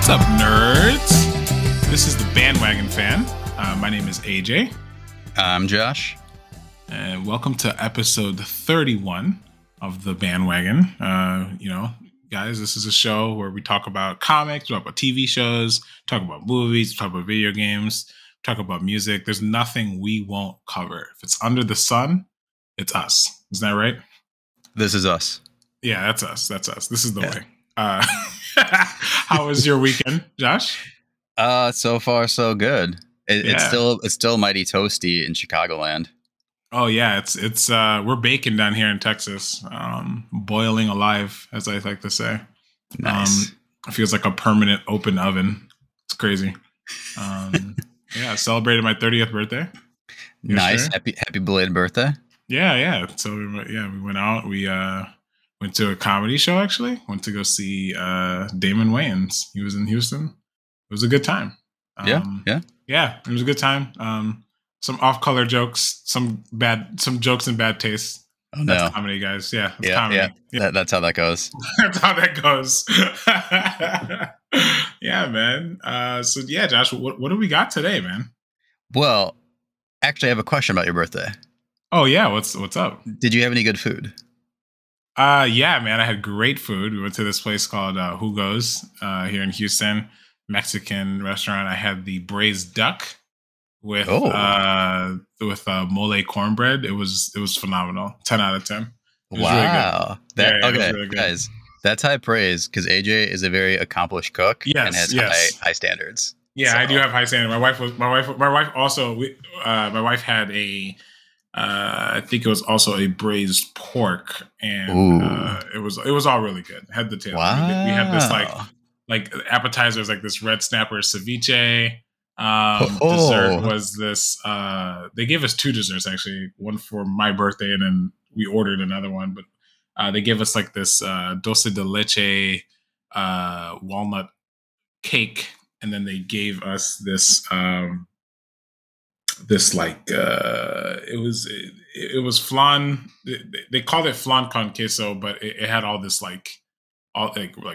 What's up, nerds? This is the Bandwagon Fan. My name is AJ. I'm Josh. And welcome to episode 31 of the Bandwagon. Guys, this is a show where we talk about comics, we talk about TV shows, talk about movies, talk about video games, talk about music. There's nothing we won't cover. If it's under the sun, it's us. Isn't that right? This is us. Yeah, that's us. That's us. This is the way. How was your weekend, Josh? So far so good. It's still mighty toasty in Chicagoland. Oh yeah, it's we're baking down here in Texas, boiling alive, as I like to say. Nice. It feels like a permanent open oven. It's crazy. Yeah, I celebrated my 30th birthday. Nice. Sure? Happy belated birthday. Yeah. So we went out. We went to a comedy show. Actually, went to go see Damon Wayans. He was in Houston. It was a good time. Yeah. It was a good time. Some off-color jokes, some jokes in bad taste. Oh, that's comedy, guys. Yeah, it's comedy. Yeah. That's how that goes. That's how that goes. Yeah, man. So yeah, Josh, what do we got today, man? Well, actually, I have a question about your birthday. Oh yeah, what's up? Did you have any good food? Yeah, man, I had great food. We went to this place called Hugo's here in Houston, Mexican restaurant. I had the braised duck with mole cornbread. It was phenomenal. 10 out of 10. Wow. Really good. Okay, really good. Guys, that's high praise because AJ is a very accomplished cook and has high standards. Yeah, so. I do have high standards. My wife had a I think it was also a braised pork, and it was all really good. Had the tail. Wow. We had this like appetizers, like this red snapper ceviche. Dessert was this. They gave us two desserts actually. One for my birthday, and then we ordered another one. But they gave us like this dulce de leche walnut cake, and then they gave us this. It was flan. They called it flan con queso, but it had all this like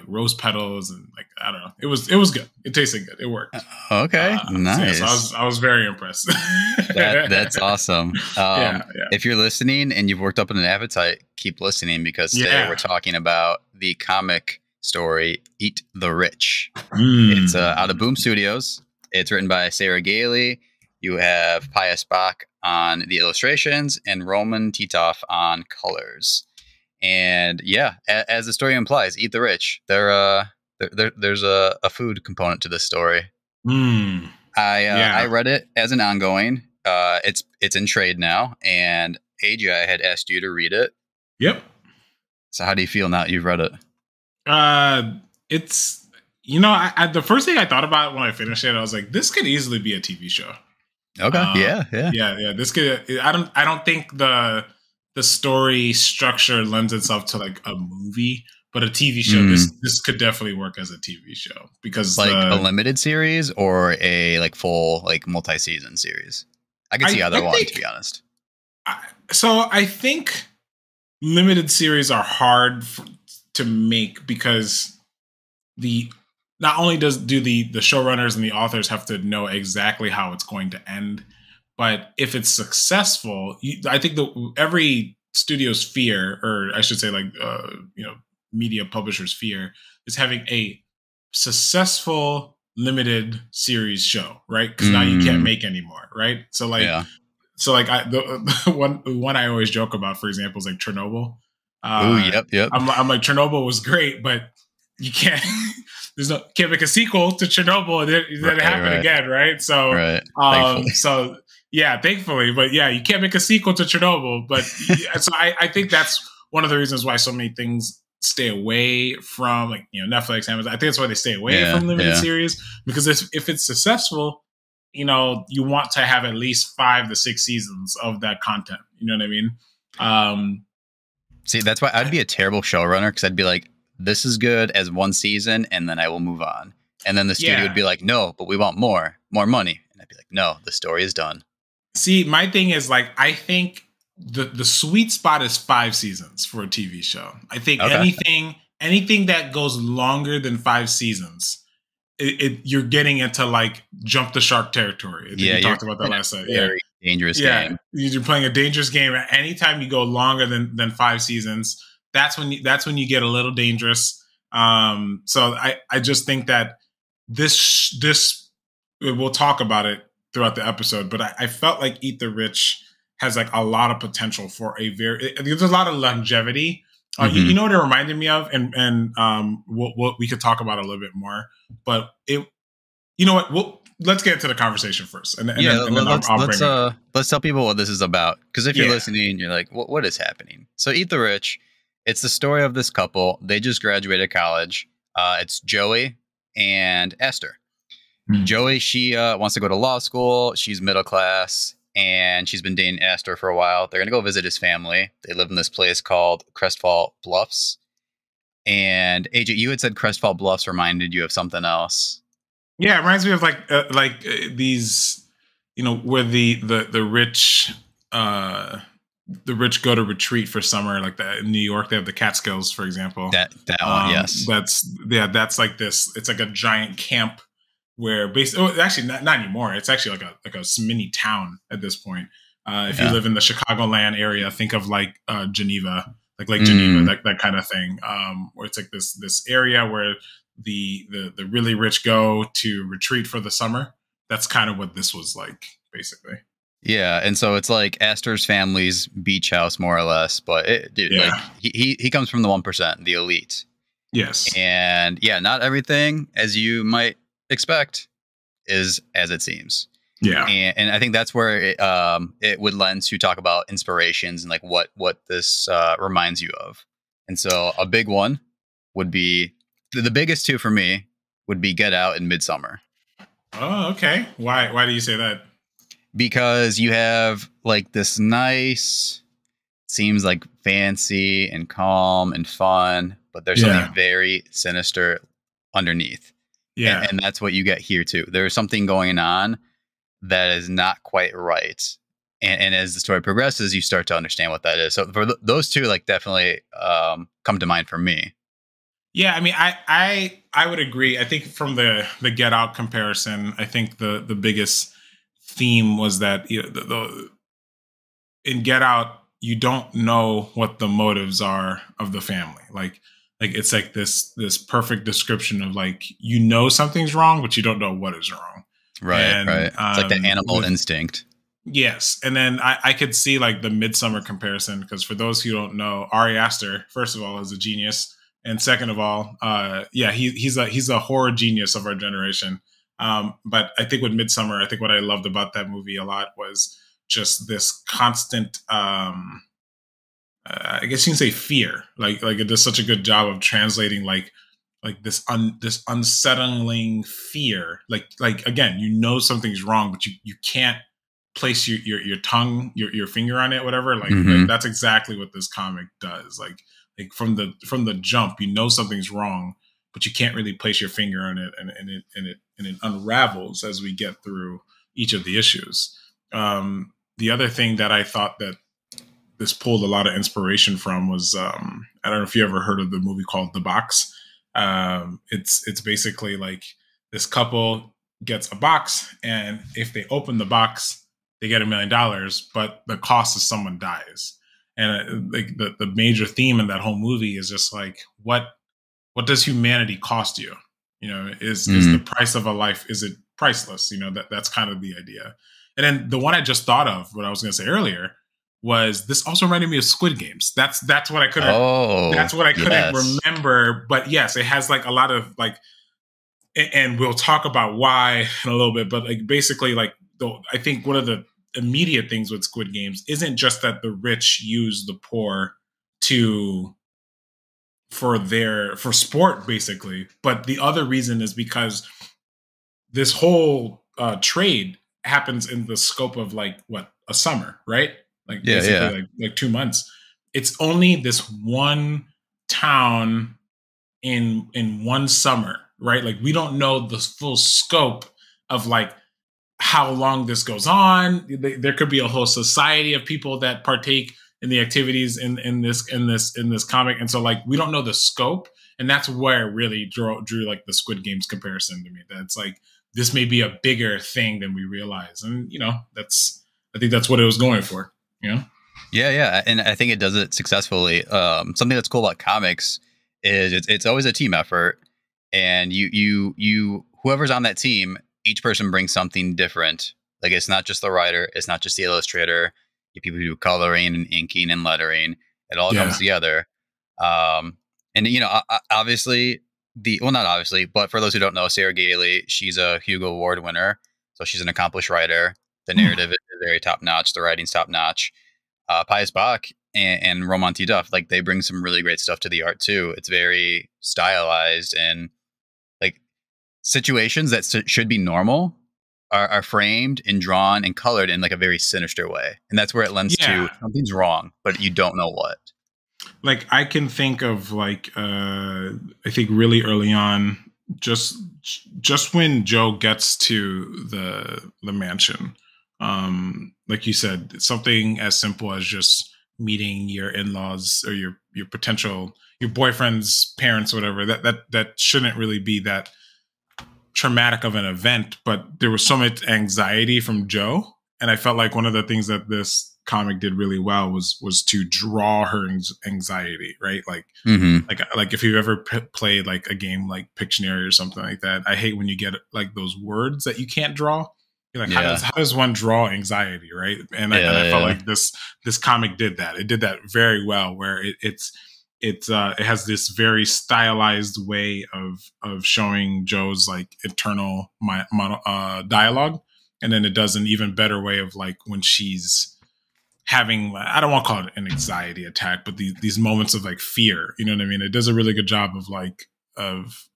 rose petals and like I don't know. It was good. It tasted good. It worked. Okay, nice. So I was very impressed. That's awesome. Yeah. If you're listening and you've worked up an appetite, keep listening because today we're talking about the comic story Eat the Rich. It's out of Boom Studios. It's written by Sarah Gailey. You have Pius Bach on the illustrations and Roman Titov on colors. And yeah, as the story implies, Eat the Rich. There's a food component to this story. I read it as an ongoing. It's in trade now, and AJ, I had asked you to read it. Yep. So how do you feel now that you've read it? It's the first thing I thought about when I finished it, I was like, this could easily be a TV show. Okay. Yeah. This could. I don't think the story structure lends itself to like a movie, but a TV show. This could definitely work as a TV show because like a limited series or a like full like multi-season series. I can see either one, to be honest. So I think limited series are hard to make because not only do the showrunners and the authors have to know exactly how it's going to end, but if it's successful, I think every studio's fear, or I should say like, media publishers' fear is having a successful limited series show, right? Because now you can't make any more, right? So like, the one I always joke about, for example, is like Chernobyl. Yep. I'm like, Chernobyl was great, but you can't. Can't make a sequel to Chernobyl and then it happened again, right? So, thankfully. Thankfully, but yeah, you can't make a sequel to Chernobyl. But so I think that's one of the reasons why so many things stay away from like Netflix, Amazon. I think that's why they stay away from limited series because if it's successful, you want to have at least 5 to 6 seasons of that content. You know what I mean? See, that's why I'd be a terrible showrunner because I'd be like, this is good as one season, and then I will move on. And then the studio would be like, no, but we want more money. And I'd be like, no, the story is done. See, my thing is like, I think the sweet spot is 5 seasons for a TV show. I think anything that goes longer than 5 seasons you're getting into like jump the shark territory. I think we talked about that last time. Very dangerous game. You're playing a dangerous game. Anytime you go longer than 5 seasons, that's when you get a little dangerous. So I just think that this we'll talk about it throughout the episode, but I felt like Eat the Rich has like a lot of potential for there's a lot of longevity. You know what it reminded me of, and what we could talk about a little bit more. But you know what? Let's get into the conversation first, and let's tell people what this is about. Because if you're listening, you're like, what is happening? So Eat the Rich, it's the story of this couple. They just graduated college. It's Joey and Esther. Joey, she wants to go to law school. She's middle class, and she's been dating Esther for a while. They're going to go visit his family. They live in this place called Crestfall Bluffs. And AJ, you had said Crestfall Bluffs reminded you of something else. Yeah, it reminds me of like these, where the rich go to retreat for summer, like that in New York. They have the Catskills, for example. That one, yes. That's like this. It's like a giant camp where actually not anymore. It's actually like a mini town at this point. If you live in the Chicagoland area, think of like Geneva, like Lake Geneva, that kind of thing. Where it's like this area where the really rich go to retreat for the summer. That's kind of what this was like, basically. Yeah, and so it's like Esther's family's beach house, more or less. But like he comes from the 1%, the elite. Yes, and not everything, as you might expect, is as it seems. Yeah, and I think that's where it would lend to talk about inspirations and like what this reminds you of. And so a big one would be the biggest two for me would be Get Out and Midsummer. Oh, okay. Why do you say that? Because you have like this nice, seems like fancy and calm and fun, but there's something very sinister underneath. Yeah. And that's what you get here too. There's something going on that is not quite right. And as the story progresses, you start to understand what that is. So for those two, like definitely come to mind for me. Yeah, I mean, I would agree. I think from the Get Out comparison, I think the biggest theme was that in Get Out, you don't know what the motives are of the family. Like it's like this perfect description of like, something's wrong, but you don't know what is wrong. Right. It's like the animal instinct. Yes. And then I could see like the Midsummer comparison, because for those who don't know, Ari Aster, first of all, is a genius. And second of all, he's a horror genius of our generation. But I think with Midsummer, I think what I loved about that movie a lot was just this constant, I guess you can say fear. Like it does such a good job of translating like this unsettling fear. Like again, something's wrong, but you can't place your tongue, your finger on it, whatever. Like that's exactly what this comic does. Like from the jump, something's wrong, but you can't really place your finger on it, and it unravels as we get through each of the issues. The other thing that I thought that this pulled a lot of inspiration from was I don't know if you ever heard of the movie called The Box. It's basically like this couple gets a box, and if they open the box, they get $1 million, but the cost is someone dies. And like the major theme in that whole movie is just like, what does humanity cost you? Is the price of a life, is it priceless? That's kind of the idea. And then the one I just thought of, what I was going to say earlier, was this also reminded me of Squid Games. That's what I couldn't remember. But yes, it has like a lot of like, and we'll talk about why in a little bit. But like basically, like I think one of the immediate things with Squid Games isn't just that the rich use the poor for sport, basically, but the other reason is because this whole trade happens in the scope of like a summer, right? Like basically like 2 months. It's only this one town in one summer, right? Like we don't know the full scope of like how long this goes on. There could be a whole society of people that partake in the activities in this comic, and so like we don't know the scope. and that's where it really drew like the Squid Games comparison to me. That it's like this may be a bigger thing than we realize, and I think that's what it was going for. Yeah, and I think it does it successfully. Something that's cool about comics is it's always a team effort, and you whoever's on that team, each person brings something different. Like it's not just the writer, it's not just the illustrator. You people who do coloring and inking and lettering. It all comes together. And obviously not obviously, but for those who don't know, Sarah Gailey, she's a Hugo Award winner, so she's an accomplished writer. The narrative is very top notch. The writing's top notch. Pius Bach and Roman T. Duff, like they bring some really great stuff to the art too. It's very stylized, and like situations that should be normal are framed and drawn and colored in like a very sinister way. And that's where it lends to something's wrong, but you don't know what. Like I can think of like, I think really early on, just when Joe gets to the mansion, like you said, something as simple as just meeting your in-laws or your boyfriend's parents or whatever, that shouldn't really be that traumatic of an event, but there was so much anxiety from Joe, and I felt like one of the things that this comic did really well was to draw her anxiety, right? Like like if you've ever played like a game like Pictionary or something like that, I hate when you get like those words that you can't draw. You're like, how does one draw anxiety, right? And I felt like this comic did that. It did that very well, where it has this very stylized way of showing Joe's like internal dialogue, and then it does an even better way of like when she's having, I don't want to call it an anxiety attack, but these moments of like fear. You know what I mean? It does a really good job of like of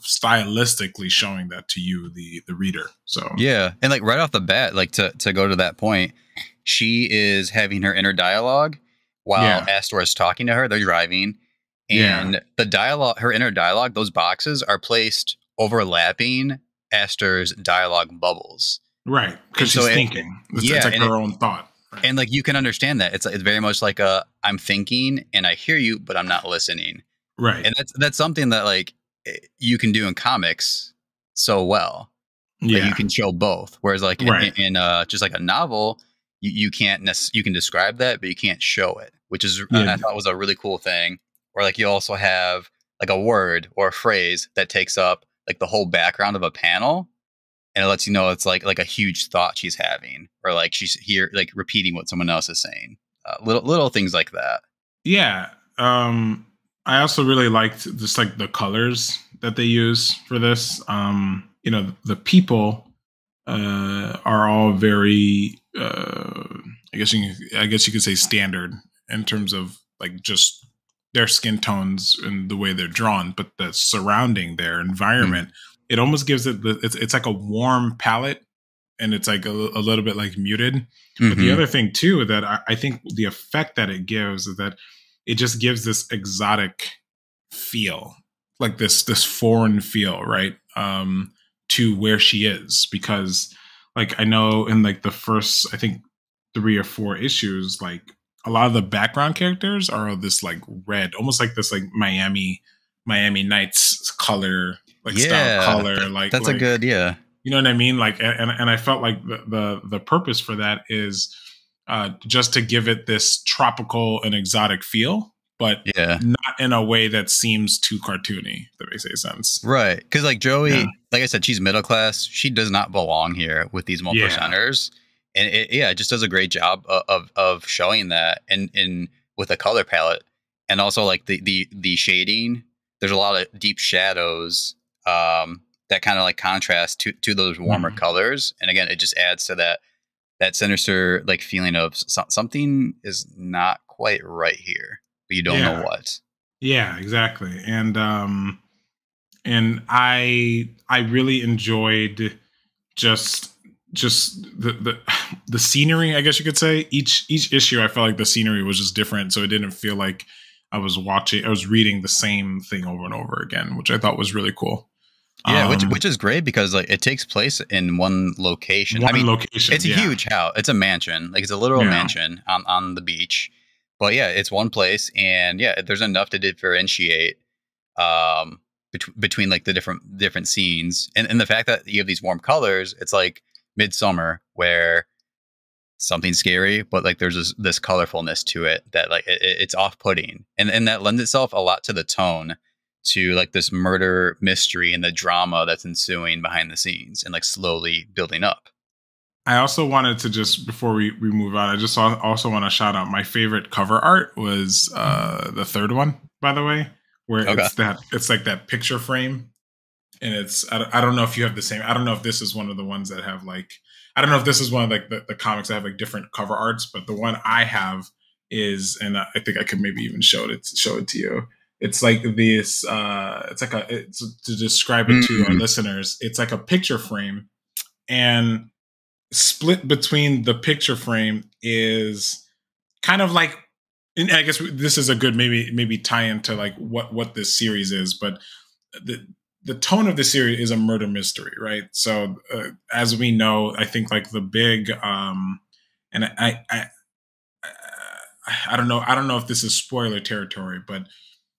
stylistically showing that to you, the reader. So yeah, and like right off the bat, like to go to that point, she is having her inner dialogue while Astor is talking to her. They're driving, and the dialogue, her inner dialogue, those boxes are placed overlapping Astor's dialogue bubbles. Right, because she's thinking. It's like her own thought. Right. And like you can understand that. It's very much like I'm thinking and I hear you, but I'm not listening. Right. And that's something that like you can do in comics so well. Yeah. Like you can show both. Whereas like in just like a novel, you can't you can describe that, but you can't show it, which is I thought was a really cool thing. Or like you also have like a word or a phrase that takes up like the whole background of a panel, and it lets you know it's like a huge thought she's having, or like she's here like repeating what someone else is saying. Little things like that. Yeah. I also really liked just like the colors that they use for this. The people are all very, I guess you could say standard in terms of like just their skin tones and the way they're drawn, but the surrounding their environment, it almost gives it it's like a warm palette, and it's like a little bit like muted. But the other thing too that I think the effect that it gives is that it just gives this exotic feel, like this foreign feel, right? To where she is, because like I know in like the first, I think 3 or 4 issues, like a lot of the background characters are this like red, almost like this like Miami Nights color, like style color. Like that's like, a good, yeah. You know what I mean? Like, and I felt like the purpose for that is just to give it this tropical and exotic feel, but not in a way that seems too cartoony. If that makes any sense, right? Because like Joey, like I said, she's middle class. She does not belong here with these 1%ers, and it just does a great job of showing that, and with a color palette, and also like the shading. There's a lot of deep shadows that kind of like contrast to those warmer colors, and again, it just adds to that sinister like feeling of something is not quite right here, but you don't know what. Yeah, exactly. And I really enjoyed just the scenery, I guess you could say. Each issue, I felt like the scenery was just different, so it didn't feel like I was reading the same thing over and over again, which I thought was really cool. Yeah, which is great because like it takes place in one location. It's a huge house. It's a mansion. Like it's a literal mansion on the beach. But yeah, it's one place, and there's enough to differentiate between like the different scenes, and the fact that you have these warm colors. It's like midsummer where something scary, but like there's this colorfulness to it that like it's off-putting, and that lends itself a lot to the tone, to like this murder mystery and the drama that's ensuing behind the scenes and like slowly building up. I also wanted to just, before we move on, I just also want to shout out my favorite cover art was the third one, by the way, where it's like that picture frame, and it's I don't know if you have the same. I don't know if this is one of the ones that have like, I don't know if this is one of like the comics that have like different cover arts, but the one I have is, and I think I could maybe even show it to you. It's like this. It's to describe it to our listeners. It's like a picture frame, and split between the picture frame is kind of like, and I guess this is a good maybe tie into like what this series is, but the tone of the series is a murder mystery, right? So as we know, I think like the big and I don't know if this is spoiler territory, but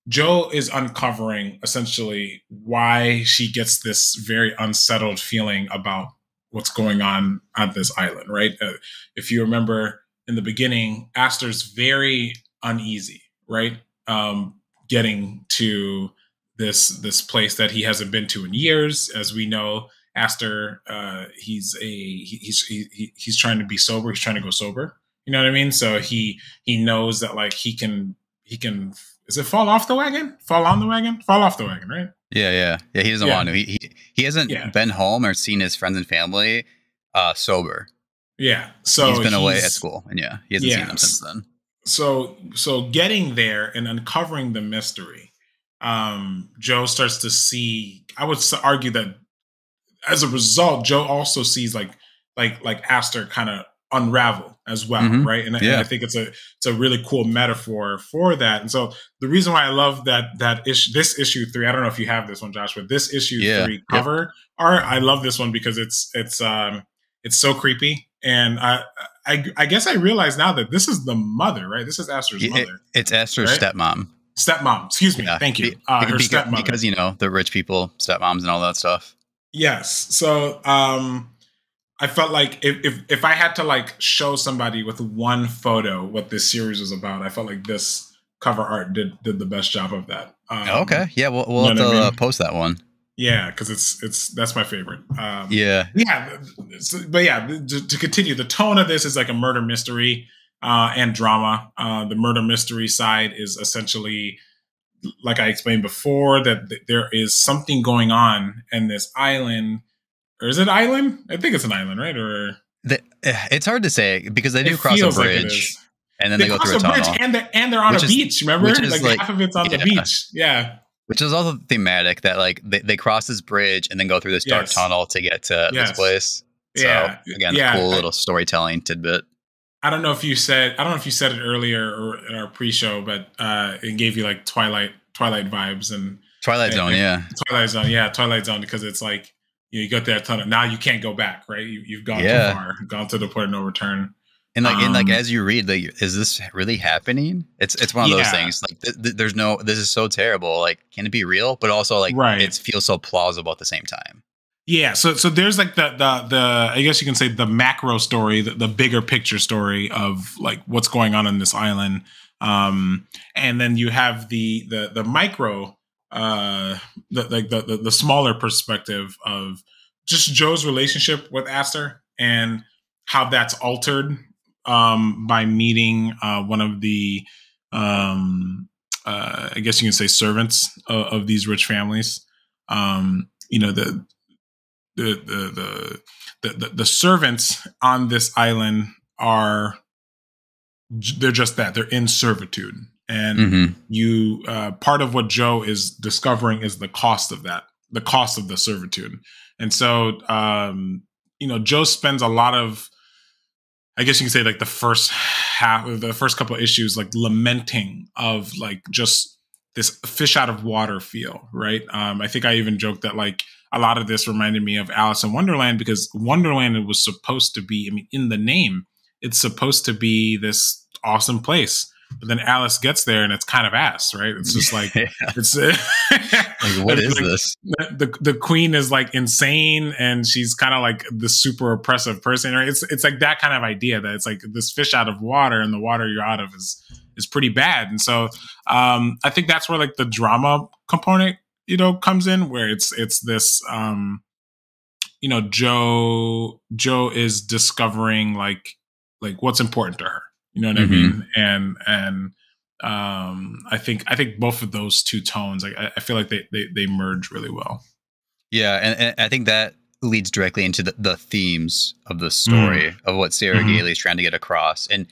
Jo is uncovering essentially why she gets this very unsettled feeling about what's going on this island, right? If you remember in the beginning, Aster's very uneasy, right? Getting to this place that he hasn't been to in years. As we know, Aster, he's trying to be sober. He's trying to go sober. You know what I mean? So he knows that like he can. Is it fall off the wagon? Fall on the wagon? Fall off the wagon, right? Yeah. He doesn't want to. He hasn't been home or seen his friends and family sober. Yeah. So he's been away at school, and he hasn't seen them since then. So getting there and uncovering the mystery, Jo starts to see. I would argue that as a result, Jo also sees like Aster kind of unravel as well, right? And I think it's a really cool metaphor for that. And so the reason why I love this issue 3, I don't know if you have this one, Josh, but this issue 3 cover art, I love this one because it's so creepy. And I guess I realize now that this is the mother, right? This is Aster's mother. It's Aster's stepmom. Stepmom, excuse me. Thank you. Her stepmother. Because the rich people, stepmoms and all that stuff. Yes. So I felt like if I had to like show somebody with one photo what this series was about, I felt like this cover art did the best job of that. Okay. Yeah, we'll have to post that one. Yeah, because that's my favorite. But to continue, the tone of this is like a murder mystery and drama. The murder mystery side is essentially, like I explained before, that there is something going on in this island. Or is it island? I think it's an island, right? Or it's hard to say because they do cross a bridge, and then they go through a tunnel, and they're on a beach. Remember, like half of it's on the beach. Yeah, which is also thematic that like they cross this bridge and then go through this dark tunnel to get to this place. So again, cool little storytelling tidbit. I don't know if you said it earlier or in our pre-show, but it gave you like Twilight vibes and Twilight Zone, Twilight Zone, because it's like. You got that tunnel. Now you can't go back, right? You've gone too far, gone to the point of no return. And like as you read, like, is this really happening? It's one of those things. Like there's no. This is so terrible. Like, can it be real? But also, like, it feels so plausible at the same time. Yeah. So there's like the I guess you can say the macro story, the bigger picture story of like what's going on this island, and then you have the micro. The smaller perspective of just Jo's relationship with Aster and how that's altered by meeting one of the I guess you can say servants of these rich families. The servants on this island they're just that, they're in servitude. And you part of what Jo is discovering is the cost of that, the cost of the servitude. And so, Jo spends a lot of, I guess you can say like the first couple of issues, like lamenting of like just this fish out of water feel, right? I think I even joked that like a lot of this reminded me of Alice in Wonderland, because Wonderland was supposed to be, in the name, it's supposed to be this awesome place But then Alice gets there and it's kind of ass, right? It's just like, it's like, what is like, this? The queen is like insane and she's kind of like the super oppressive person, right? It's like that kind of idea that it's like this fish out of water and the water you're out of is pretty bad. And so I think that's where like the drama component, comes in, where it's this Joe is discovering like what's important to her. You know what I mean? And I think both of those two tones, like I feel like they merge really well. Yeah, and I think that leads directly into the themes of the story of what Sarah Gailey is trying to get across. And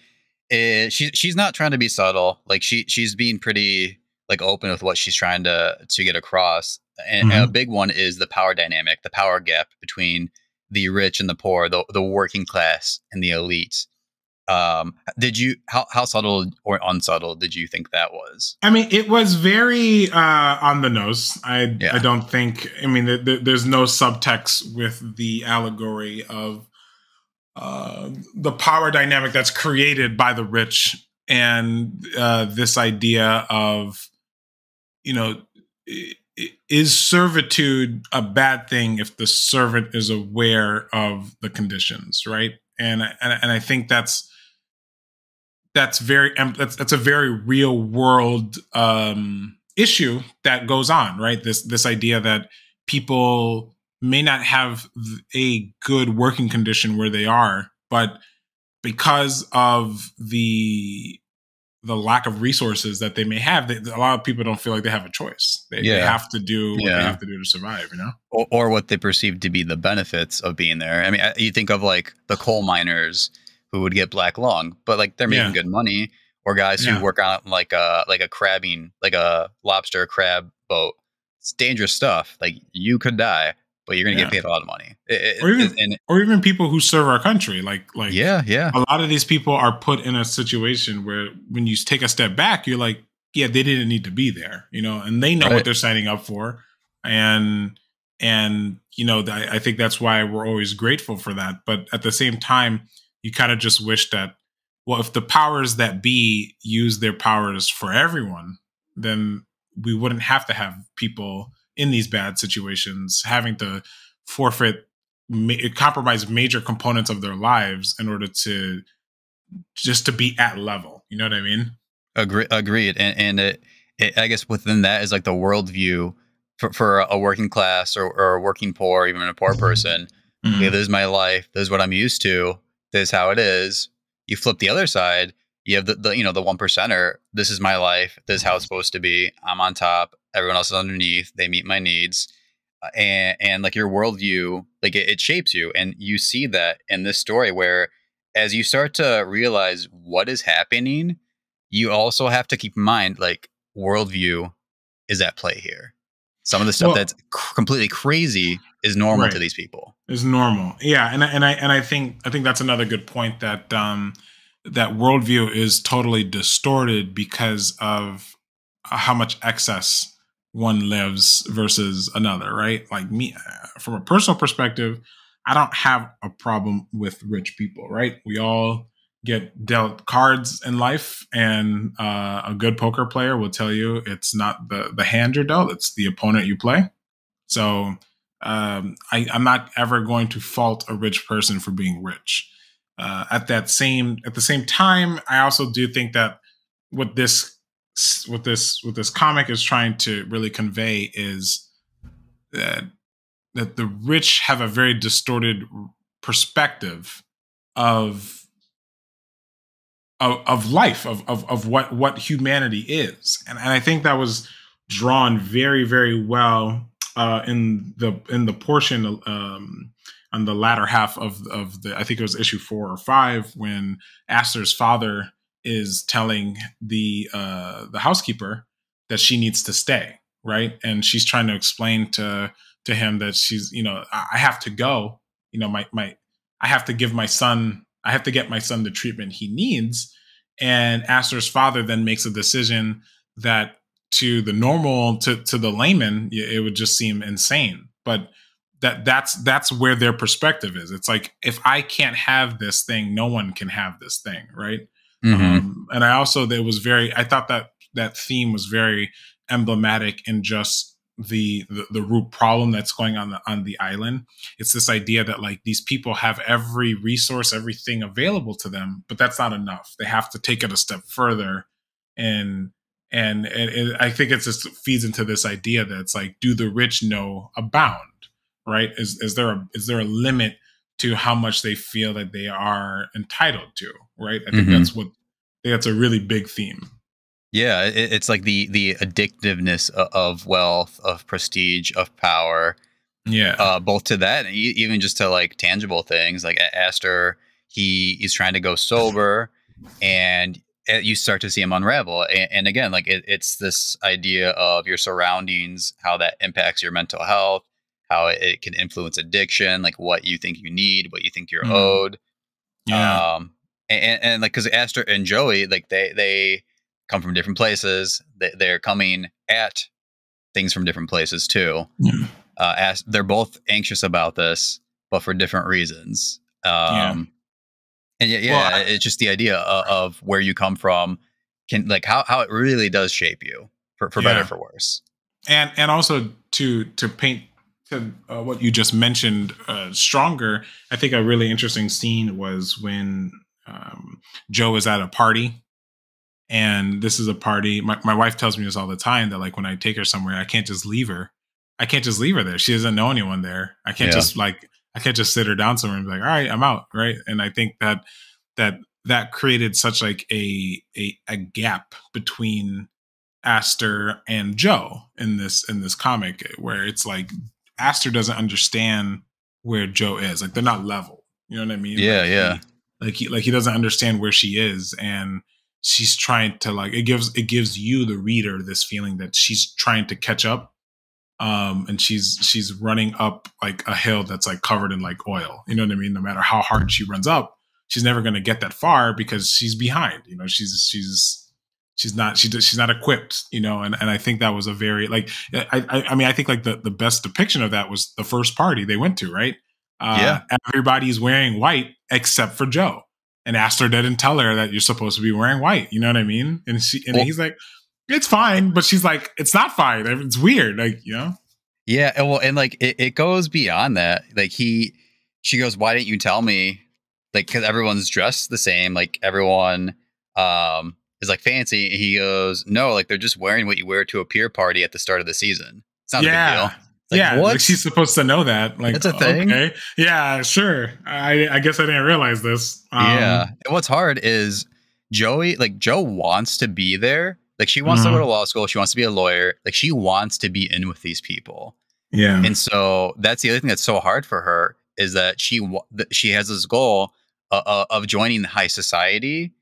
she's not trying to be subtle. Like she's being pretty like open with what she's trying to get across. And a big one is the power dynamic, the power gap between the rich and the poor, the working class and the elite. Did you how subtle or unsubtle did you think that was? I mean, it was very on the nose. I don't think. I mean, there's no subtext with the allegory of the power dynamic that's created by the rich, and this idea of, is servitude a bad thing if the servant is aware of the conditions, right? And I think that's a very real world issue that goes on, right? This idea that people may not have a good working condition where they are, but because of the lack of resources that they may have, a lot of people don't feel like they have a choice. They have to do what they have to do to survive, or what they perceive to be the benefits of being there. I mean, you think of like the coal miners who would get black lung, but like they're making good money, or guys who work on like a crabbing, like a lobster crab boat. It's dangerous stuff. Like you could die, but you're going to get paid a lot of money. Or even people who serve our country. Like a lot of these people are put in a situation where when you take a step back, you're like, yeah, they didn't need to be there, and they know what they're signing up for. And I think that's why we're always grateful for that. But at the same time, you kind of just wish that, well, if the powers that be use their powers for everyone, then we wouldn't have to have people in these bad situations having to forfeit, compromise major components of their lives in order to be at level. You know what I mean? Agreed. And it, I guess within that is like the worldview for a working class or a working poor, or even a poor person. Okay, this is my life. This is what I'm used to. This is how it is. You flip the other side. You have the one percenter. This is my life. This is how it's supposed to be. I'm on top. Everyone else is underneath. They meet my needs. And like your worldview, like it shapes you. And you see that in this story where as you start to realize what is happening, you also have to keep in mind like worldview is at play here. Some of the stuff that's completely crazy is normal to these people. Is normal. Yeah. And I think that's another good point, that that worldview is totally distorted because of how much excess one lives versus another, right? Like me, from a personal perspective, I don't have a problem with rich people, right? We all get dealt cards in life, and a good poker player will tell you it's not the hand you're dealt, it's the opponent you play. So I'm not ever going to fault a rich person for being rich. At the same time, I also do think that what this comic is trying to really convey is that the rich have a very distorted perspective of life, of what humanity is, and I think that was drawn very, very well in the portion on the latter half of the, I think it was issue 4 or 5, when Aster's father is telling the housekeeper that she needs to stay, right? And she's trying to explain to him that she's, I have to go, I have to get my son the treatment he needs. And Aster's father then makes a decision that to the normal, to the layman, it would just seem insane. But that's where their perspective is. It's like, if I can't have this thing, no one can have this thing, right? And I also, I thought that theme was very emblematic in just the root problem that's going on the island. It's this idea that like these people have every resource, everything available to them, but that's not enough. They have to take it a step further. And I think it just feeds into this idea that it's like, do the rich know a bound, right? Is there a limit to how much they feel that they are entitled to, right? I think that's a really big theme. Yeah, it's like the addictiveness of wealth, of prestige, of power. Yeah, both to that and even just to like tangible things. Like Aster, he's trying to go sober, and you start to see him unravel. And again, like it's this idea of your surroundings, how that impacts your mental health, how it can influence addiction, like what you think you need, what you think you're owed. Yeah. And like, because Aster and Joey, like they come from different places. They're coming at things from different places too. They're both anxious about this, but for different reasons. And it's just the idea of where you come from can like how it really does shape you for better or for worse. And also to paint to what you just mentioned stronger, I think a really interesting scene was when Joe is at a party. And this is a party. My wife tells me this all the time, that like when I take her somewhere, I can't just leave her. I can't just leave her there. She doesn't know anyone there. I can't just sit her down somewhere and be like, all right, I'm out. Right. And I think that created such like a gap between Aster and Joe in this comic, where it's like Aster doesn't understand where Joe is. Like they're not level. You know what I mean? Yeah. He doesn't understand where she is, and she's trying to like, it gives you the reader this feeling that she's trying to catch up. And she's running up like a hill that's like covered in like oil. You know what I mean? No matter how hard she runs up, she's never going to get that far because she's behind. You know, she's not equipped. You know, and I think that was a very like I mean I think like the best depiction of that was the first party they went to. Right? Everybody's wearing white except for Joe. And Aster didn't tell her that you're supposed to be wearing white. You know what I mean? And he's like, it's fine. But she's like, it's not fine. It's weird. Like, you know? Yeah. And like, it goes beyond that. Like she goes, why didn't you tell me? Like, cause everyone's dressed the same. Like everyone, is like fancy. And he goes, no, like they're just wearing what you wear to a peer party at the start of the season. It's not a big deal. Like, like she's supposed to know that. Like, that's a thing. Okay. Yeah, sure. I guess I didn't realize this. And what's hard is Joe wants to be there. Like she wants to go to law school. She wants to be a lawyer. Like she wants to be in with these people. Yeah. And so that's the other thing that's so hard for her, is that she has this goal of joining the high society.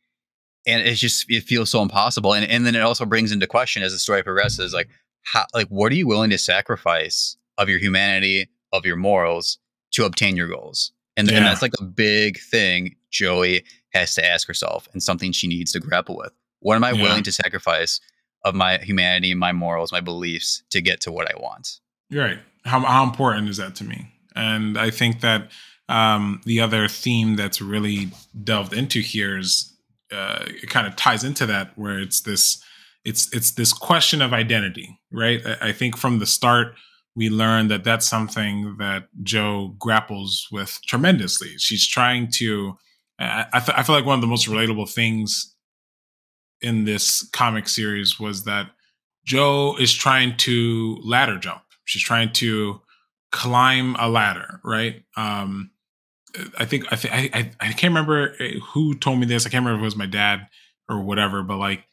And it feels so impossible. And then it also brings into question, as the story progresses, like, what are you willing to sacrifice of your humanity, of your morals to obtain your goals? And that's like a big thing Joey has to ask herself, and something she needs to grapple with. What am I willing to sacrifice of my humanity, my morals, my beliefs to get to what I want? You're right. How important is that to me? And I think that the other theme that's really delved into here is it kind of ties into that, where it's this question of identity, right? I think from the start, we learned that that's something that Joe grapples with tremendously. She's trying to, I feel like one of the most relatable things in this comic series was that Joe is trying to ladder jump. She's trying to climb a ladder, right? I can't remember who told me this. I can't remember if it was my dad or whatever, but like,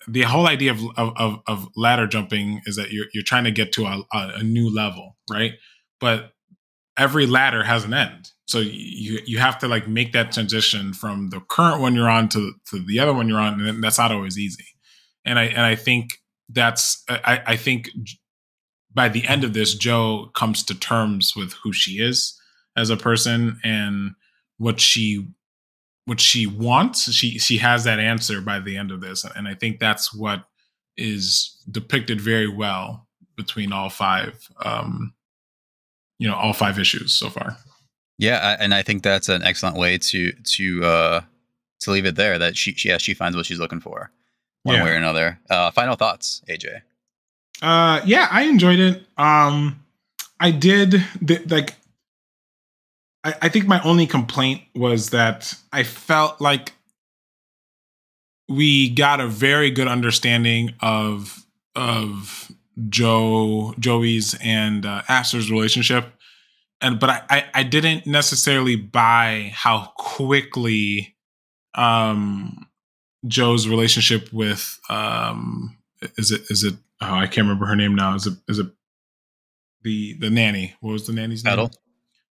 the whole idea of ladder jumping is that you're trying to get to a new level, right? But every ladder has an end, so you have to like make that transition from the current one you're on to the other one you're on, and that's not always easy. And I think I think by the end of this, Joe comes to terms with who she is as a person and what she wants. She has that answer by the end of this, and I think that's what is depicted very well between all five issues so far. Yeah, and I think that's an excellent way to to leave it there. That she finds what she's looking for, one way or another. Final thoughts, AJ. Yeah, I enjoyed it. I did like. I think my only complaint was that I felt like we got a very good understanding of Joey's and Aster's relationship, but I didn't necessarily buy how quickly Joe's relationship with is it oh, I can't remember her name now. Is it the nanny? What was the nanny's name?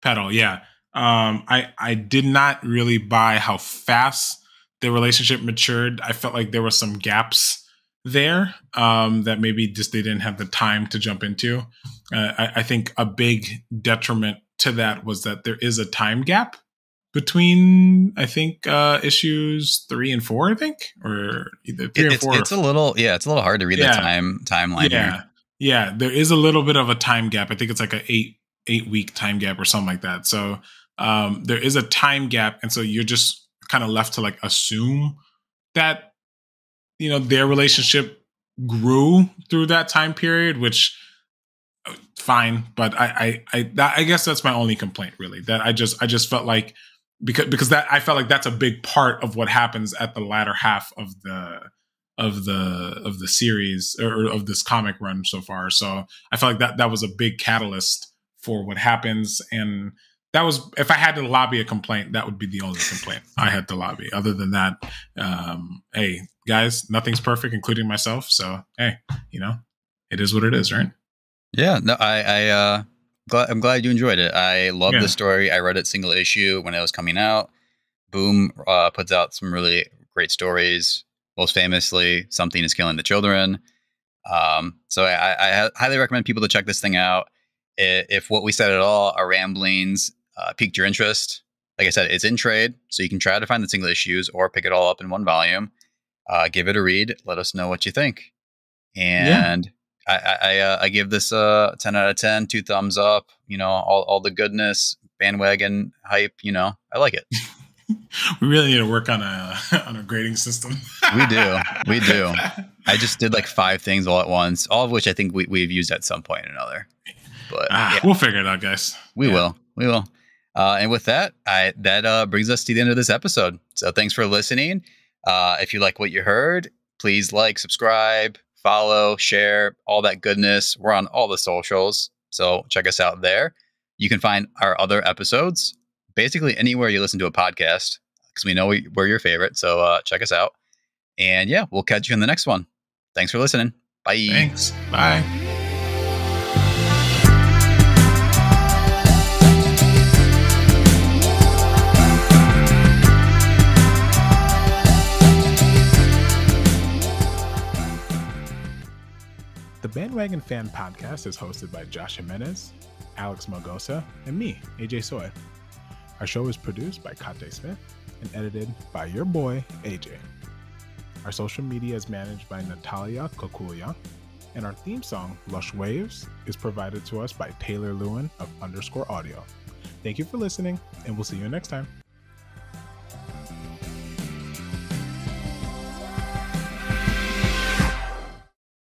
Petal, yeah. I did not really buy how fast the relationship matured. I felt like there were some gaps there that maybe just they didn't have the time to jump into. I think a big detriment to that was that there is a time gap between, I think, issues 3 and 4, I think, or either 3 or 4. It's a little hard to read the timeline here. Yeah, there is a little bit of a time gap. I think it's like a 8-week time gap or something like that. So there is a time gap, and so you're just kind of left to like assume that, you know, their relationship grew through that time period, which fine, but I guess that's my only complaint, really. That I just felt like because that I felt like that's a big part of what happens at the latter half of the series or of this comic run so far. So I felt like that was a big catalyst for what happens, and that was, if I had to lobby a complaint, that would be the only complaint I had to lobby. Other than that, hey guys, nothing's perfect, including myself. So hey, you know, it is what it is, right? Yeah, no, I'm glad you enjoyed it. I love the story. I read it single issue when it was coming out. Boom puts out some really great stories. Most famously, Something is Killing the Children. So I highly recommend people to check this thing out. If what we said at all, our ramblings, piqued your interest, like I said, it's in trade, so you can try to find the single issues or pick it all up in one volume. Give it a read. Let us know what you think. And I give this 10 out of 10, 2 thumbs up. You know, all the goodness, bandwagon hype. You know, I like it. We really need to work on a grading system. We do. I just did like 5 things all at once, all of which I think we've used at some point or another. But we'll figure it out, guys. We will. And with that, that brings us to the end of this episode. So thanks for listening. If you like what you heard, please like, subscribe, follow, share, all that goodness. We're on all the socials, so check us out there. You can find our other episodes basically anywhere you listen to a podcast, because we know we're your favorite. So check us out. And yeah, we'll catch you in the next one. Thanks for listening. Bye. Thanks. Bye. The Bandwagon Fan Podcast is hosted by Josh Jimenez, Alex Malgosa, and me, AJ Soy. Our show is produced by Kate Smith and edited by your boy, AJ. Our social media is managed by Natalia Kokulia, and our theme song, Lush Waves, is provided to us by Taylor Lewin of _audio. Thank you for listening, and we'll see you next time.